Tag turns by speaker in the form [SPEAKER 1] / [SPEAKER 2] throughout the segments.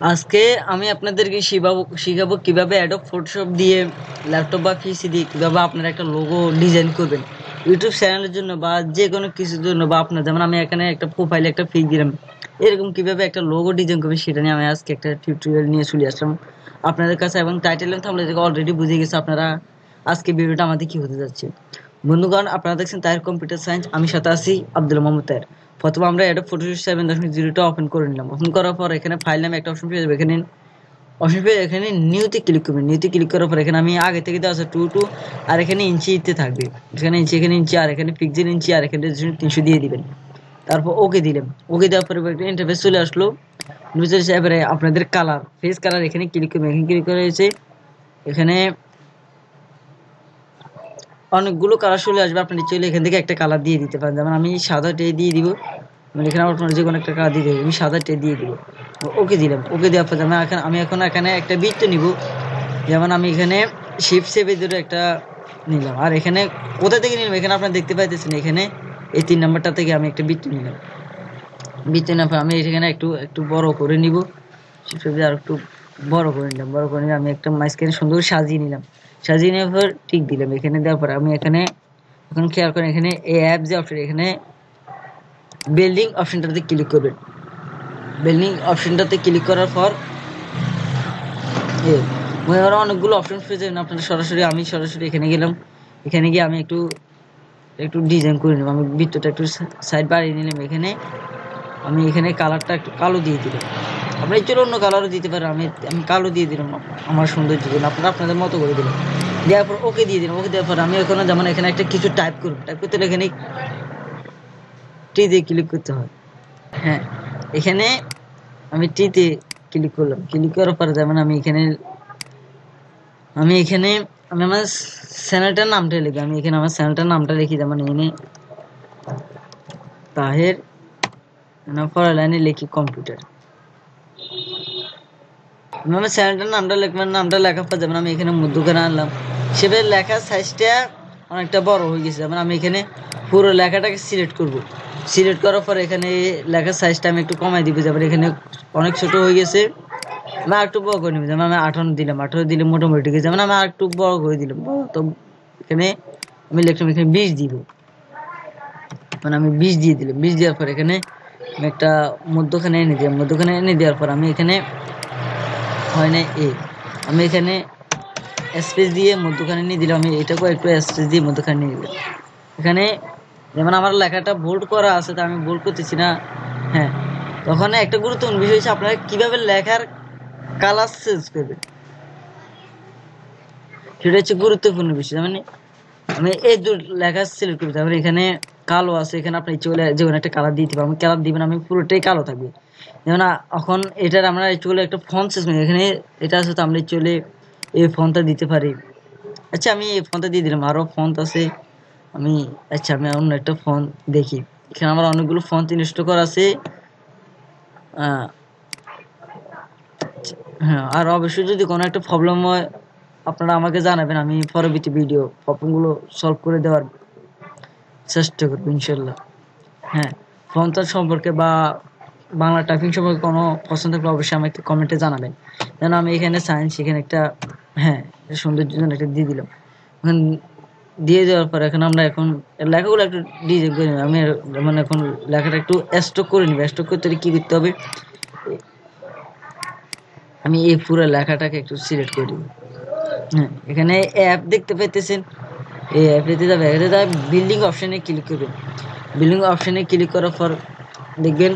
[SPEAKER 1] আজকে আমি আপনাদেরকে শিখাবো কিভাবে অ্যাডোব ফটোশপ দিয়ে ল্যাপটপ বা পিসি দিয়ে কিভাবে আপনারা একটা লোগো ডিজাইন করবেন ইউটিউব চ্যানেলের জন্য বা যে কোনো কিছুর জন্য। বা আপনার যেমন আমি এখানে একটা প্রোফাইলে একটা পিক দিলাম, এরকম কিভাবে একটা লোগো ডিজাইন করবেন সেটা নিয়ে আমি আজকে একটা টিউটোরিয়াল নিয়ে চলে আসলাম আপনাদের কাছে। এবং টাইটেল থামলে অলরেডি বুঝে গেছে আপনারা আজকে ভিডিওটা আমাদের কি হতে যাচ্ছে। বন্ধুগণ, আপনারা দেখছেন তাহের কম্পিউটার সায়েন্স, আমি সাথে আছি আব্দুল মোহাম্মদ তাহের। প্রথমে আমরা অ্যাডোব ফটোশপ 7.0টা ওপেন করে নিলাম। ওপেন করার পর এখানে ফাইল নামে একটা অপশন পেয়ে যাবে। এখানে নিউতে ক্লিক করবেন। নিউতে ক্লিক করার পর এখানে আমি আগে থেকে দেওয়া আছে 2 আর এখানে ইঞ্চিতে থাকবে। এখানে ইঞ্চি আর এখানে পিক্সেল ইঞ্চি আর এখানে 300 দিয়ে দিবেন। তারপর ওকে দিলাম। ওকে দেওয়ার পরে একটা ইন্টারফেস চলে আসলো। এবারে আপনাদের কালার, ফেস কালার এখানে ক্লিক করবেন। এখানে ক্লিক করে হয়েছে এখানে অনেকগুলো কালার চলে আসবে। আপনি চাইলে এখান থেকে একটা কালার দিয়ে দিতে পারেন। যেমন আমি সাদাটে দিয়ে দিব, মানে এখানে আপনার যে কোনো একটা কালার দিয়ে দেবো। আমি সাদাটে দিয়ে দিব। ওকে দিলাম। ওকে দেওয়ার পর আমি এখন এখানে একটা বৃত্ত নিব। যেমন আমি এখানে শিপ শেপে ধরে একটা নিলাম। আর এখানে কোথা থেকে নিলাম এখানে আপনারা দেখতে পাইতেছেন। এখানে এই 3 নাম্বারটা থেকে আমি একটা বৃত্ত নিলাম। বৃত্ত নেওয়ার পর আমি এখানে একটু বড় করে নিব। শিপ শেপে আর একটু বড় করে নিলাম। বড় করে নিয়ে আমি একটা মাঝখানে সুন্দর সাজিয়ে নিলাম। সাজিয়ে নেওয়ার পর টিক দিলাম। এখানে দেওয়ার পর আমি এখন খেয়াল করেন এখানে এই অ্যাপ যে অপশন, এখানে বিল্ডিং অপশনটাতে ক্লিক করবেন। বিল্ডিং অপশনটাতে ক্লিক করার পর অনেকগুলো অপশন পেয়ে যাবেন আপনারা। আমি সরাসরি এখানে গেলাম। এখানে গিয়ে আমি একটু ডিজাইন করে নিলাম। আমি বৃত্তটা একটু সাইড বাড়িয়ে নিলাম। আমি এখানে কালারটা একটু কালো দিয়ে দিলাম। আপনার চলো অন্য কালারও দিতে পারেন। আমি কালো দিয়ে দিলাম আমার সৌন্দর্যের জন্য। আপনারা আপনাদের মতো করে দিলাম। দেওয়ার পর ওকে দিয়ে দিলাম। ওকে দেওয়ার পর আমি এখন যেমন এখানে একটা কিছু টাইপ করব। টাইপ করতে হলে এখানে টি দিয়ে ক্লিক করতে হয়। হ্যাঁ, এখানে আমি টিতে ক্লিক করলাম। ক্লিক করার পরে যেমন আমি আমার চ্যানেলটার নামটা লিখি। আমি এখানে আমার চ্যানেলটার নামটা লিখি। যেমন এখানে তাহের পরের লাইনে লিখি কম্পিউটার। আমি আমার চ্যানেলটার নামটা লিখবেন। নামটা লেখার পর যেমন আমি এখানে মধ্যখানে আনলাম। সেভাবে লেখার সাইজটা অনেকটা বড় হয়ে গেছে। যেমন আমি এখানে পুরো লেখাটাকে সিলেক্ট করব। সিলেক্ট করার পর এখানে লেখার সাইজটা আমি একটু কমাই দিব। যেমন এখানে অনেক ছোট হয়ে গেছে, আমি আর একটু বড় করে নিব। যেমন আমি 58 দিলাম। 58 দিলে মোটামুটি ঠিক আছে। যেমন আমি আর একটু বড় করে দিলাম। তো এখানে আমি লিখলাম এখানে 20 দিব। মানে আমি 20 দিয়ে দিলাম। 20 দেওয়ার পর এখানে আমি একটা মধ্যখানে এনে দিলাম। মধ্যখানে এনে দেওয়ার পর আমি এখানে হয় না আমি এখানে স্পেস দিয়ে মধ্যখানে নিয়ে দিলাম। আমি এটাকেও একটু স্পেস দিয়ে মধ্যখানে নিয়ে দিলাম। এখানে যেমন আমার লেখাটা বোল্ড করা আছে, তা আমি বোল্ড করতেছি না। হ্যাঁ, তখন একটা গুরুত্বপূর্ণ বিষয় হচ্ছে আপনারা কিভাবে লেখার কালার চেঞ্জ করবেন, সেটা হচ্ছে গুরুত্বপূর্ণ বিষয়। মানে আমি এই লেখা সিলেক্ট করতে হবে। এখানে কালো আছে, এখানে আপনি চলে যে কোনো একটা কালার দিতে পারবেন। কালার দিবেন, আমি পুরোটাই কালো থাকবে। যেমন এখন এটার আমরা চলে একটা ফন্ট সিস্টেম এখানে এটা আছে, তো আমরা চলে এই ফন্টটা দিতে পারি। আচ্ছা, আমি এই ফন্টটা দিয়ে দিলাম। আরও ফন্ট আছে। আমি আমি অন্য একটা ফন্ট দেখি। এখানে আমার অনেকগুলো ফন্ট ইনস্টল করা আছে। হ্যাঁ, আর অবশ্যই যদি কোনো একটা প্রবলেম হয় আপনারা আমাকে জানাবেন। আমি পরবর্তী ভিডিও প্রবলেমগুলো সলভ করে দেওয়ার চেষ্টা করবো ইনশাল্লাহ। হ্যাঁ, ফন্টার সম্পর্কে বা বাংলা টাইপিং সম্পর্কে কোনো প্রশ্ন থাকলে অবশ্যই আমাকে কমেন্টে জানাবেন। যেন আমি এখানে সায়েন্স এখানে একটা সৌন্দর্যের জন্য একটা দিয়ে দিলাম। এখন দিয়ে দেওয়ার পর আমরা লেখাগুলো একটু ডিজাইন করে নেব। আমি মানে এখন লেখাটা একটু স্ট্রোক করে নিব। স্ট্রোক করতে হলে কী করতে হবে, আমি এই পুরো লেখাটাকে একটু সিলেক্ট করে দিব। হ্যাঁ, এখানে অ্যাপ দেখতে পাইতেছেন। এই অ্যাপেতে যাবে, বিল্ডিং অপশানে ক্লিক করবেন। বিল্ডিং অপশানে ক্লিক করার পর দেখবেন,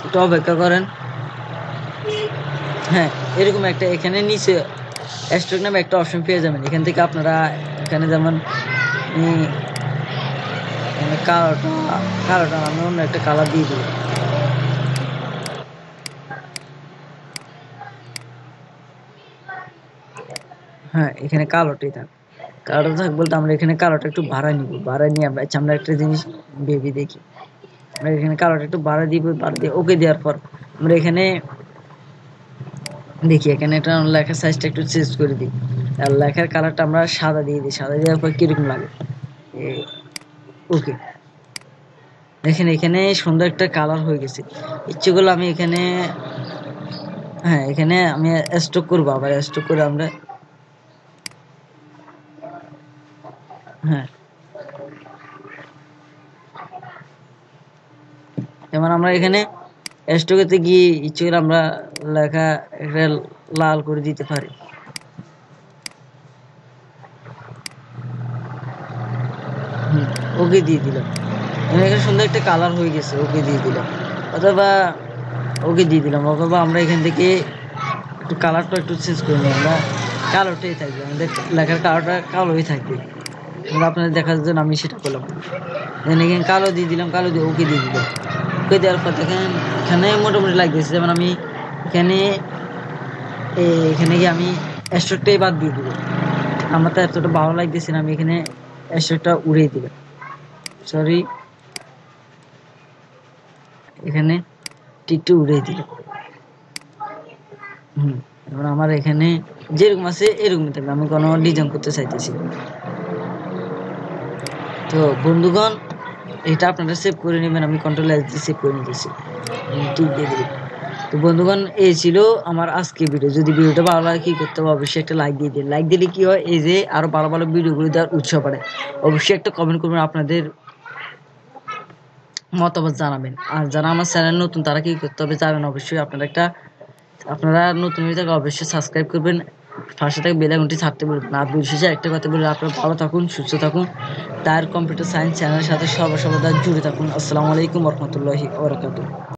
[SPEAKER 1] একটু অপেক্ষা করেন। হ্যাঁ, এরকম একটা এখানে নিচে স্ট্রোক নামে একটা অপশন পেয়ে যাবেন। এখান থেকে আপনারা এখানে যেমন কালোটা আমি অন্য একটা কালার দিয়ে দেবো। হ্যাঁ, এখানে কালোটাই থাক বলতে আমরা এখানে কালোটা একটু ভাড়ায় নিব। ভাড়ায় নিয়ে আমরা একটা জিনিস ভেবে দেখি। আমরা এখানে কালোটা একটু ভাড়া দিব। ভাড়া দিয়ে ওকে দেওয়ার পর আমরা এখানে দেখি, এখানে একটা লেখার সাইজটা একটু চেঞ্জ করে দিই। আর লেখার কালারটা আমরা সাদা দিয়ে দিই। সাদা দেওয়ার পর কিরকম লাগে ওকে দেখেন, এখানে সুন্দর একটা কালার হয়ে গেছে। ইচ্ছে করলে আমি এখানে হ্যাঁ, এখানে আমি স্টক করবো, আবার স্টক করে আমরা হ্যাঁ যেমন আমরা এখানে স্টকেতে গিয়ে ইচ্ছে করে আমরা লেখা একটা লাল করে দিতে পারি। ওকে দিয়ে দিলাম, এখানে সুন্দর একটা কালার হয়ে গেছে, ওকে দিয়ে দিলাম। অথবা ওকে দিয়ে দিলাম, অথবা আমরা এখান থেকে একটু কালারটা একটু চেঞ্জ করে নিই, আমরা কালোটাই থাকবে, আমাদের লেখার কালারটা কালোই থাকবে। আপনাদের দেখার জন্য আমি সেটা করলাম, এখানে কালো দিয়ে দিলাম, কালো দিয়ে ওকে দিয়ে দিলাম। ওকে দেওয়ার পর দেখেন এখানে মোটামুটি লাগতেছে। যেমন আমি এখানে এখানে গিয়ে আমি স্ট্রোকটাই বাদ দিয়ে দিব, আমার তো এতটা ভালো লাগতেছে না, আমি এখানে স্ট্রোকটা উড়িয়ে দিলাম, সরি এখানে টিকটু উড়িয়ে দিলাম। এবার আমার এখানে যেরকম আছে এরকমই থাকবে, আমি কোনো ডিজাইন করতে চাইতেছি। তো বন্ধুগণ, এটা আপনারা সেভ করে নেবেন, আমি কন্ট্রোল এস দিয়ে সেভ করে নিতেছি, টিক দিয়ে দিলাম। তো বন্ধুগণ, এই ছিল আমার আজকে ভিডিও। যদি ভিডিওটা ভালো লাগে কি করতে হবে, অবশ্যই একটা লাইক দিয়ে দিন। লাইক দিলে কি হয়, এই যে আরো ভালো ভালো ভিডিওগুলো দেওয়ার উৎসাহ বাড়ে। অবশ্যই একটা কমেন্ট করবেন, আপনাদের মতামত জানাবেন। আর যারা আমার চ্যানেল নতুন তারা কি করতে হবে জানেন, অবশ্যই আপনারা নতুন হয়ে থাকলে অবশ্যই সাবস্ক্রাইব করবেন, পাশে থেকে বেল আইকনটি ছাড়তে বলবেন। আর বিশেষে একটা কথা বলে, আপনারা ভালো থাকুন, সুস্থ থাকুন, তার কম্পিউটার সায়েন্স চ্যানেলের সাথে সর্বদা জুড়ে থাকুন। আসসালামু আলাইকুম ওয়া রাহমাতুল্লাহি ওয়া বারাকাতুহু।